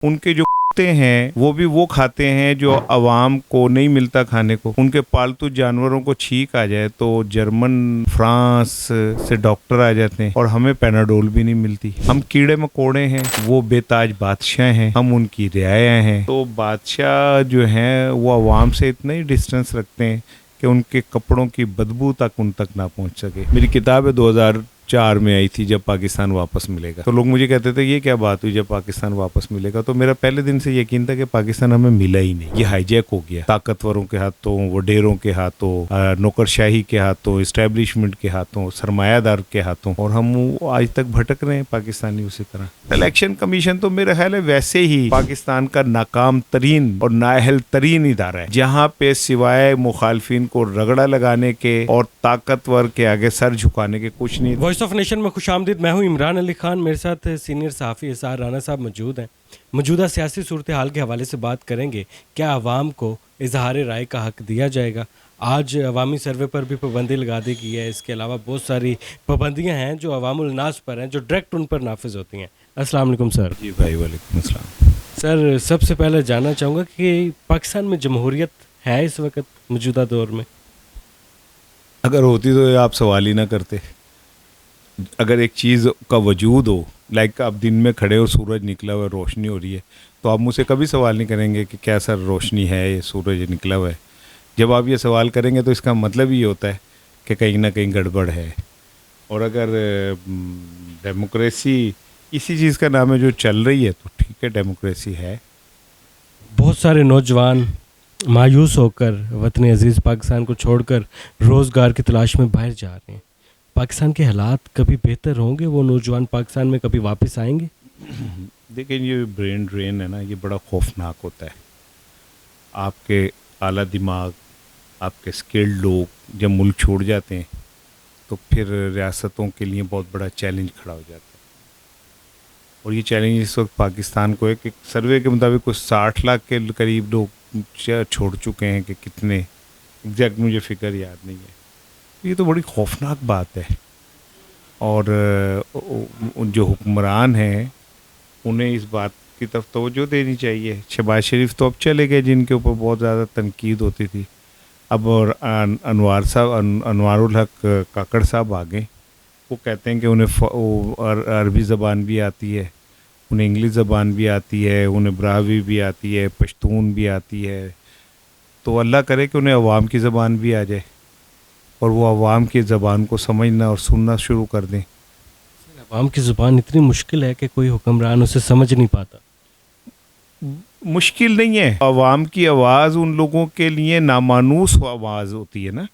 उनके जो कुत्ते हैं वो भी वो खाते हैं जो आवाम को नहीं मिलता खाने को। उनके पालतू जानवरों को छींक आ जाए तो जर्मन फ्रांस से डॉक्टर आ जाते हैं और हमें पैनाडोल भी नहीं मिलती। हम कीड़े मकोड़े हैं, वो बेताज बादशाह हैं, हम उनकी रियाया हैं। तो बादशाह जो हैं वो आवाम से इतना ही डिस्टेंस रखते हैं कि उनके कपड़ों की बदबू तक उन तक ना पहुंच सके। मेरी किताब है 2004 में आई थी, जब पाकिस्तान वापस मिलेगा। तो लोग मुझे कहते थे ये क्या बात हुई जब पाकिस्तान वापस मिलेगा। तो मेरा पहले दिन से यकीन था कि पाकिस्तान हमें मिला ही नहीं, ये हाईजैक हो गया ताकतवरों के हाथों, वडेरों के हाथों, नौकरशाही के हाथों, इस्टेब्लिशमेंट के हाथों, सरमायादार के हाथों, और हम आज तक भटक रहे हैं पाकिस्तानी उसी तरह। इलेक्शन कमीशन तो मेरा ख्याल है वैसे ही पाकिस्तान का नाकाम तरीन और नाअहल तरीन इदारा है, जहाँ पे सिवाय मुखालफिन को रगड़ा लगाने के और ताकतवर के आगे सर झुकाने के कुछ नहीं। वॉइस ऑफ नेशन में खुशामदीद। मैं हूं इमरान अली खान, मेरे साथ सीनियर सहाफ़ी इसार राना साहब मौजूद हैं। मौजूदा सियासी सूरत हाल के हवाले से बात करेंगे। क्या आवाम को इजहार राय का हक दिया जाएगा? आज अवामी सर्वे पर भी पाबंदी लगा दी गई है। इसके अलावा बहुत सारी पाबंदियां हैं जो अवामुल नास पर हैं, जो डायरेक्ट उन पर नाफिज होती हैं। अस्सलाम वालेकुम सर। जी भाई, वालेकुम अस्सलाम। सर, सबसे पहले जानना चाहूँगा कि पाकिस्तान में जमहूरियत है इस वक्त मौजूदा दौर में? अगर होती तो आप सवाल ही ना करते। अगर एक चीज़ का वजूद हो, लाइक आप दिन में खड़े हो, सूरज निकला हुआ है, रोशनी हो रही है, तो आप मुझसे कभी सवाल नहीं करेंगे कि क्या सर रोशनी है, ये सूरज निकला हुआ है। जब आप ये सवाल करेंगे तो इसका मतलब ये होता है कि कहीं ना कहीं गड़बड़ है। और अगर डेमोक्रेसी इसी चीज़ का नाम है जो चल रही है, तो ठीक है, डेमोक्रेसी है। बहुत सारे नौजवान मायूस होकर वतन अजीज़ पाकिस्तान को छोड़कर रोज़गार की तलाश में बाहर जा रहे हैं। पाकिस्तान के हालात कभी बेहतर होंगे? वो नौजवान पाकिस्तान में कभी वापस आएंगे? देखिए, ये ब्रेन ड्रेन है ना, ये बड़ा खौफनाक होता है। आपके आला दिमाग, आपके स्किल्ड लोग जब मुल्क छोड़ जाते हैं तो फिर रियासतों के लिए बहुत बड़ा चैलेंज खड़ा हो जाता है। और ये चैलेंज इस वक्त पाकिस्तान को है कि सर्वे के मुताबिक कुछ 60 लाख के करीब लोग छोड़ चुके हैं, कि कितने एग्जैक्ट मुझे फिगर याद नहीं है। ये तो बड़ी खौफनाक बात है। और जो हुक्मरान हैं उन्हें इस बात की तरफ तवज्जो देनी चाहिए। शहबाज शरीफ तो अब चले गए, जिनके ऊपर बहुत ज़्यादा तनकीद होती थी। अब और अनवारुल हक काकड़ साहब आ गए। वो कहते हैं कि उन्हें अरबी ज़बान भी आती है, उन्हें इंग्लिश ज़बान भी आती है, उन्हें ब्रावी भी आती है, पश्तून भी आती है। तो अल्लाह करे कि उन्हें अवाम की ज़बान भी आ जाए और वो अवाम की ज़बान को समझना और सुनना शुरू कर दें। अवाम की ज़ुबान इतनी मुश्किल है कि कोई हुक्मरान उसे समझ नहीं पाता। मुश्किल नहीं है, अवाम की आवाज़ उन लोगों के लिए नामानूस आवाज़ होती है ना।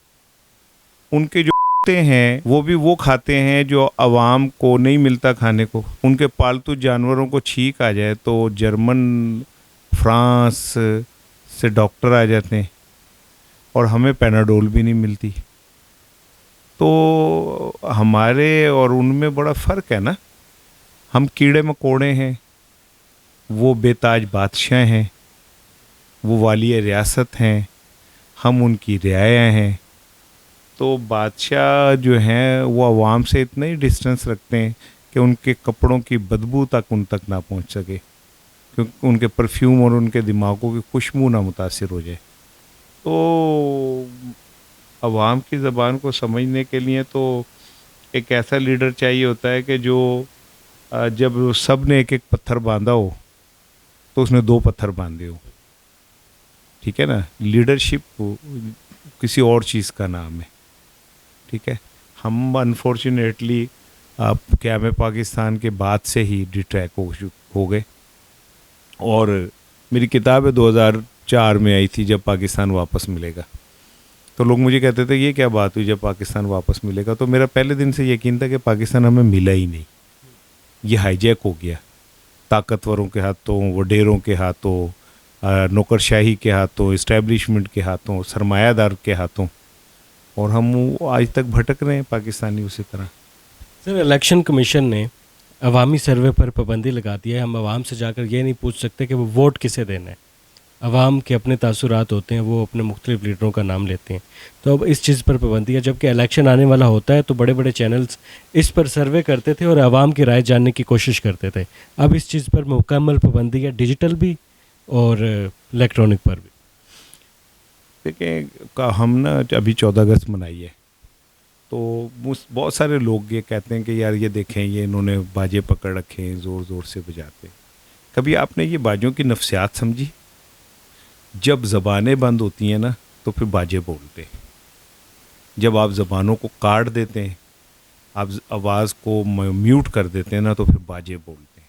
उनके जो कुत्ते हैं वो भी वो खाते हैं जो आवाम को नहीं मिलता खाने को। उनके पालतू जानवरों को छींक आ जाए तो जर्मन फ्रांस से डॉक्टर आ जाते हैं और हमें पैनाडोल भी नहीं मिलती। तो हमारे और उनमें बड़ा फ़र्क है ना। हम कीड़े मकोड़े हैं, वो बेताज बादशाह हैं, वो वाली रियासत हैं, हम उनकी रियाया हैं। तो बादशाह जो हैं वो आवाम से इतना ही डिस्टेंस रखते हैं कि उनके कपड़ों की बदबू तक उन तक ना पहुंच सके, क्योंकि उनके परफ्यूम और उनके दिमागों की खुशबू ना मुतासिर हो जाए। तो अवाम की ज़बान को समझने के लिए तो एक ऐसा लीडर चाहिए होता है कि जो जब सब ने एक एक पत्थर बांधा हो तो उसने 2 पत्थर बांधे हो। ठीक है ना। लीडरशिप किसी और चीज़ का नाम है। ठीक है। हम अनफॉर्चुनेटली क्या में पाकिस्तान के बाद से ही डिट्रैक हो गए। और मेरी किताब है 2004 में आई थी, जब पाकिस्तान वापस मिलेगा। तो लोग मुझे कहते थे ये क्या बात हुई जब पाकिस्तान वापस मिलेगा। तो मेरा पहले दिन से यकीन था कि पाकिस्तान हमें मिला ही नहीं, ये हाईजैक हो गया ताकतवरों के हाथों, वडेरों के हाथों, नौकरशाही के हाथों, इस्टेब्लिशमेंट के हाथों, सरमायादार के हाथों, और हम आज तक भटक रहे हैं पाकिस्तानी उसी तरह। सर, इलेक्शन कमीशन ने अवामी सर्वे पर पाबंदी लगा दी है। हम आवाम से जाकर ये नहीं पूछ सकते कि वो वोट किसे देना है। आवाम के अपने तासुरात होते हैं, वो अपने मुख्तलिफ लीडरों का नाम लेते हैं। तो अब इस चीज़ पर पाबंदी है। जबकि इलेक्शन आने वाला होता है तो बड़े बड़े चैनल्स इस पर सर्वे करते थे और आवाम की राय जानने की कोशिश करते थे। अब इस चीज़ पर मुकम्मल पाबंदी है, डिजिटल भी और इलेक्ट्रॉनिक पर भी। देखिए हम ना अभी 14 अगस्त मनाई है, तो बहुत सारे लोग ये कहते हैं कि यार ये देखें, ये इन्होंने बाजे पकड़ रखे हैं, ज़ोर ज़ोर से बजाते। कभी आपने ये बाजों की नफ्सियात समझी? जब ज़बानें बंद होती हैं ना तो फिर बाजे बोलते हैं। जब आप ज़बानों को काट देते हैं, आप आवाज़ को म्यूट कर देते हैं ना, तो फिर बाजे बोलते हैं।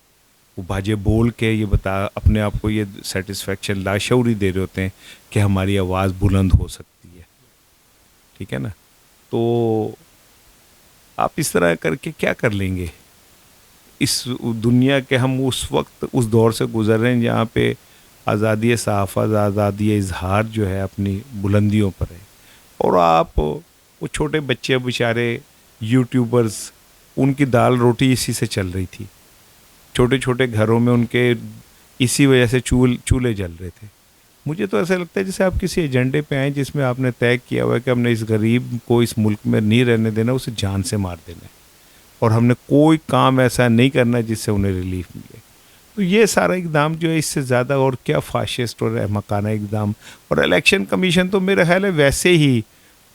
वो बाजे बोल के ये अपने आप को ये सेटिस्फेक्शन, लाशऊरी दे रहे होते हैं कि हमारी आवाज़ बुलंद हो सकती है। ठीक है ना? तो आप इस तरह करके क्या कर लेंगे? इस दुनिया के हम उस वक्त उस दौर से गुजर रहे हैं जहाँ पे आज़ादी सहाफ़त, आज़ादी इजहार जो है अपनी बुलंदियों पर है, और आप वो छोटे बच्चे बेचारे यूट्यूबर्स, उनकी दाल रोटी इसी से चल रही थी। छोटे छोटे घरों में उनके इसी वजह से चूल्हे जल रहे थे। मुझे तो ऐसा लगता है जैसे आप किसी एजेंडे पे आए जिसमें आपने तय किया हुआ है कि हमने इस गरीब को इस मुल्क में नहीं रहने देना, उसे जान से मार देना है, और हमने कोई काम ऐसा नहीं करना जिससे उन्हें रिलीफ मिले। तो ये सारा इकदाम जो है, इससे ज़्यादा और क्या फाशिस्ट और अहमकाना इकदाम। और इलेक्शन कमीशन तो मेरा ख्याल है वैसे ही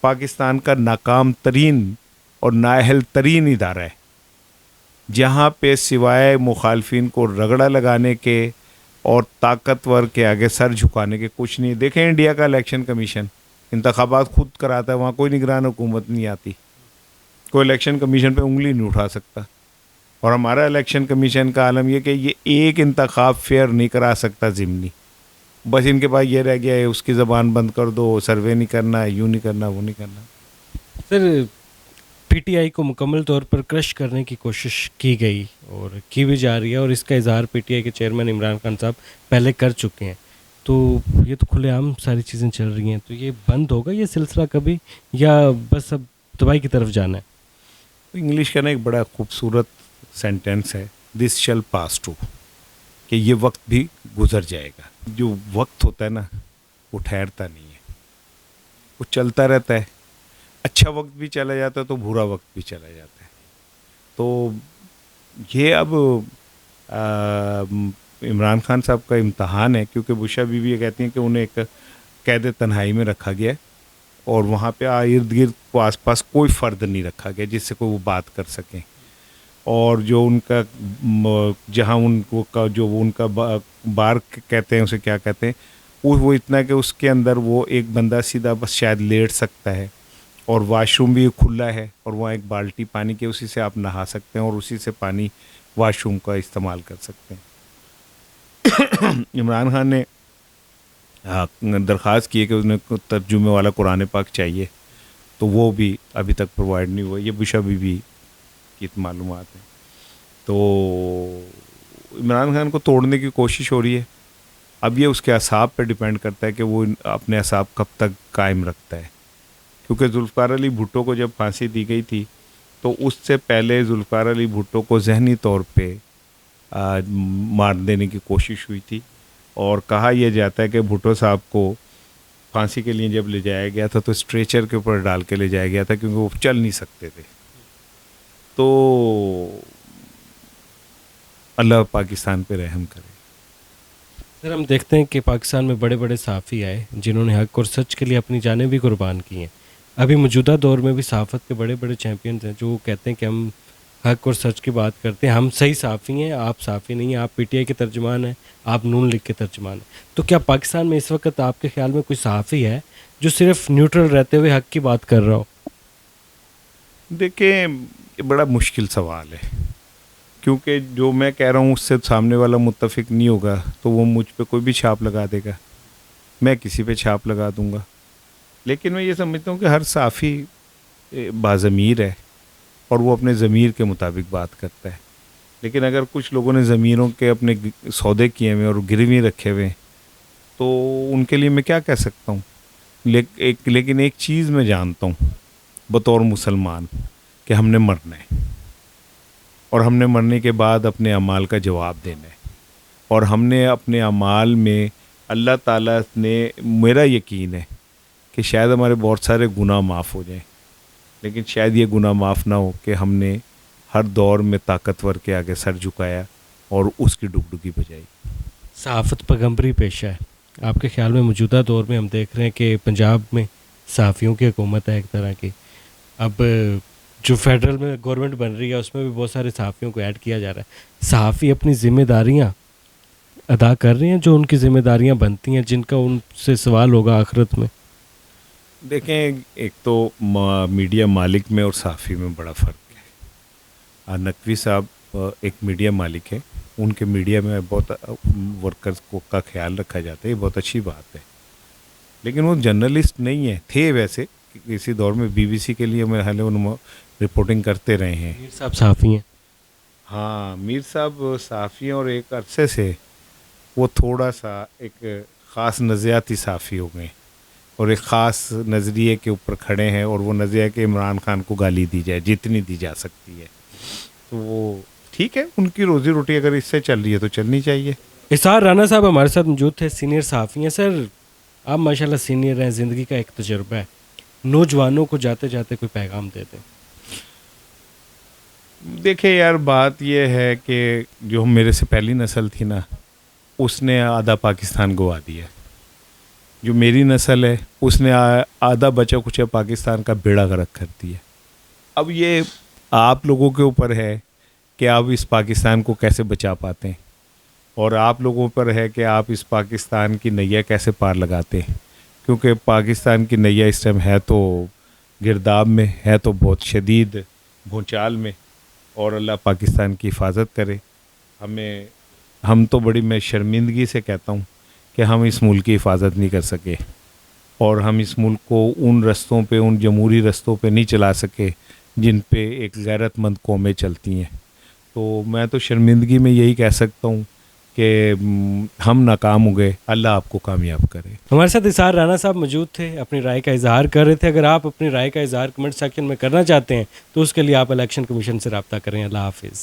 पाकिस्तान का नाकाम तरीन और नाअहल तरीन इदारा है, जहाँ पे सिवाय मुखालफिन को रगड़ा लगाने के और ताकतवर के आगे सर झुकाने के कुछ नहीं। देखें इंडिया का इलेक्शन कमीशन इंतखाबात खुद कराता है, वहाँ कोई निगरान हुकूमत नहीं आती, कोई इलेक्शन कमीशन पे उंगली नहीं उठा सकता। और हमारा इलेक्शन कमीशन का आलम यह कि ये एक इंतखाब फेयर नहीं करा सकता ज़िमनी। बस इनके पास ये रह गया है, उसकी ज़बान बंद कर दो, सर्वे नहीं करना है, यूँ नहीं करना, वो नहीं करना। सर, पीटीआई को मुकम्मल तौर पर क्रश करने की कोशिश की गई और की भी जा रही है, और इसका इजहार पीटीआई के चेयरमैन इमरान खान साहब पहले कर चुके हैं। तो ये तो खुलेआम सारी चीज़ें चल रही हैं, तो ये बंद होगा ये सिलसिला कभी, या बस अब तबाही की तरफ जाना है? इंग्लिश का ना एक बड़ा खूबसूरत सेंटेंस है, दिस शैल पास टू, कि ये वक्त भी गुजर जाएगा। जो वक्त होता है ना, वो ठहरता नहीं है, वो चलता रहता है। अच्छा वक्त भी चला जाता है तो बुरा वक्त भी चला जाता है। तो ये अब इमरान खान साहब का इम्तहान है, क्योंकि बुशा बीवी ये कहती हैं कि उन्हें एक कैद तन्हाई में रखा गया है, और वहाँ पे इर्द गिर्द को आसपास कोई फ़र्द नहीं रखा गया जिससे कोई वो बात कर सकें। और जो उनका जहाँ उनको का जो उनका बार कहते हैं, उसे क्या कहते हैं, वो इतना कि उसके अंदर वो एक बंदा सीधा बस शायद लेट सकता है, और वाशरूम भी खुला है, और वहाँ एक बाल्टी पानी के, उसी से आप नहा सकते हैं और उसी से पानी वाशरूम का इस्तेमाल कर सकते हैं। इमरान खान ने दरख्वास्त की है कि उन्हें तर्जुमे वाला कुरान पाक चाहिए, तो वो भी अभी तक प्रोवाइड नहीं हुआ। ये बुशा बीवी की मालूमात है। तो इमरान खान को तोड़ने की कोशिश हो रही है। अब ये उसके असाब पे डिपेंड करता है कि वो अपने असाब कब तक कायम रखता है, क्योंकि जुल्फ़िकार अली भुट्टो को जब फांसी दी गई थी तो उससे पहले जुल्फ़िकार अली भुट्टो को जहनी तौर पे मार देने की कोशिश हुई थी, और कहा यह जाता है कि भुट्टो साहब को फांसी के लिए जब ले जाया गया था तो स्ट्रेचर के ऊपर डाल के ले जाया गया था, क्योंकि वो चल नहीं सकते थे। तो अल्लाह पाकिस्तान पे रहम करे। सर, हम देखते हैं कि पाकिस्तान में बड़े बड़े सहाफ़ी आए जिन्होंने हक़ और सच के लिए अपनी जानें भी कुर्बान की हैं। अभी मौजूदा दौर में भी सहाफ़त के बड़े बड़े चैम्पियंस हैं जो कहते हैं कि हम हक़ और सच की बात करते हैं, हम सही सहाफ़ी हैं, आप सहाफ़ी नहीं हैं, आप पीटीआई के तर्जुमान हैं, आप नून लीग के तर्जुमान हैं। तो क्या पाकिस्तान में इस वक्त आपके ख्याल में कोई सहाफ़ी है जो सिर्फ न्यूट्रल रहते हुए हक़ की बात कर रहा हो? देखिए, ये बड़ा मुश्किल सवाल है, क्योंकि जो मैं कह रहा हूँ उससे सामने वाला मुत्तफिक नहीं होगा तो वो मुझ पे कोई भी छाप लगा देगा, मैं किसी पे छाप लगा दूंगा। लेकिन मैं ये समझता हूँ कि हर साफ़ी बाज़मीर है और वो अपने ज़मीर के मुताबिक बात करता है। लेकिन अगर कुछ लोगों ने ज़मीरों के अपने सौदे किए हुए और गिरवी रखे हुए तो उनके लिए मैं क्या कह सकता हूँ। लेकिन एक चीज़ मैं जानता हूँ बतौर मुसलमान कि हमने मरना है, और हमने मरने के बाद अपने अमाल का जवाब देना है, और हमने अपने अमाल में अल्लाह ताला ने, मेरा यकीन है कि शायद हमारे बहुत सारे गुनाह माफ़ हो जाएं, लेकिन शायद ये गुनाह माफ़ ना हो कि हमने हर दौर में ताकतवर के आगे सर झुकाया और उसकी डुगडुगी बजाई। सहाफ़त पैगम्बरी पेशा है। आपके ख्याल में मौजूदा दौर में हम देख रहे हैं कि पंजाब में सहाफ़ियों की हुकूमत है एक तरह की। अब जो फेडरल में गवर्नमेंट बन रही है उसमें भी बहुत सारे सहाफ़ियों को ऐड किया जा रहा है। सहाफ़ी अपनी ज़िम्मेदारियाँ अदा कर रहे हैं जो उनकी ज़िम्मेदारियाँ बनती हैं, जिनका उनसे सवाल होगा आखिरत में। देखें, एक तो मीडिया मालिक में और सहाफ़ी में बड़ा फ़र्क है। नकवी साहब एक मीडिया मालिक है, उनके मीडिया में बहुत वर्कर्स को का ख्याल रखा जाता है, ये बहुत अच्छी बात है, लेकिन वो जर्नलिस्ट नहीं है। थे वैसे किसी दौर में बीबीसी के लिए मेरे ख्याल है उन्होंने रिपोर्टिंग करते रहे हैं। मीर साहब सहाफ़ी हैं। हाँ, मीर साहब सहाफ़ी हैं और एक अरसे से वो थोड़ा सा एक ख़ास नज़रियाती सहाफ़ी हो गए और एक ख़ास नज़रिए के ऊपर खड़े हैं, और वो नज़रिया कि इमरान खान को गाली दी जाए जितनी दी जा सकती है। तो वो ठीक है, उनकी रोज़ी रोटी अगर इससे चल रही है तो चलनी चाहिए। इसार राना साहब हमारे साथ मौजूद थे, सीनियर सहाफ़ी हैं। सर, आप माशाल्लाह सीनियर हैं, ज़िंदगी का एक तजुर्बा है, नौजवानों को जाते जाते कोई पैगाम दे दें। देखिए यार, बात ये है कि जो मेरे से पहली नस्ल थी ना, उसने आधा पाकिस्तान गवा दिया। जो मेरी नस्ल है उसने आधा बचा कुचा पाकिस्तान का बेड़ा गर्क कर दिया। अब ये आप लोगों के ऊपर है कि आप इस पाकिस्तान को कैसे बचा पाते हैं, और आप लोगों पर है कि आप इस पाकिस्तान की नैया कैसे पार लगाते हैं, क्योंकि पाकिस्तान की नैया इस टाइम है तो गिरदाब में है, तो बहुत शदीद भूचाल में, और अल्लाह पाकिस्तान की हिफाजत करे। हम तो बड़ी मैं शर्मिंदगी से कहता हूँ कि हम इस मुल्क की हिफाजत नहीं कर सके, और हम इस मुल्क को उन रस्तों पे, उन जमहूरी रस्तों पे नहीं चला सके जिन पे एक गैरतमंद कौमें चलती हैं। तो मैं तो शर्मिंदगी में यही कह सकता हूँ कि हम नाकाम हो गए, अल्लाह आपको कामयाब करे। हमारे साथ इसार राना साहब मौजूद थे, अपनी राय का इजहार कर रहे थे। अगर आप अपनी राय का इजहार कमेंट सेक्शन में करना चाहते हैं तो उसके लिए आप इलेक्शन कमीशन से रब्ता करें। अल्लाह हाफिज़।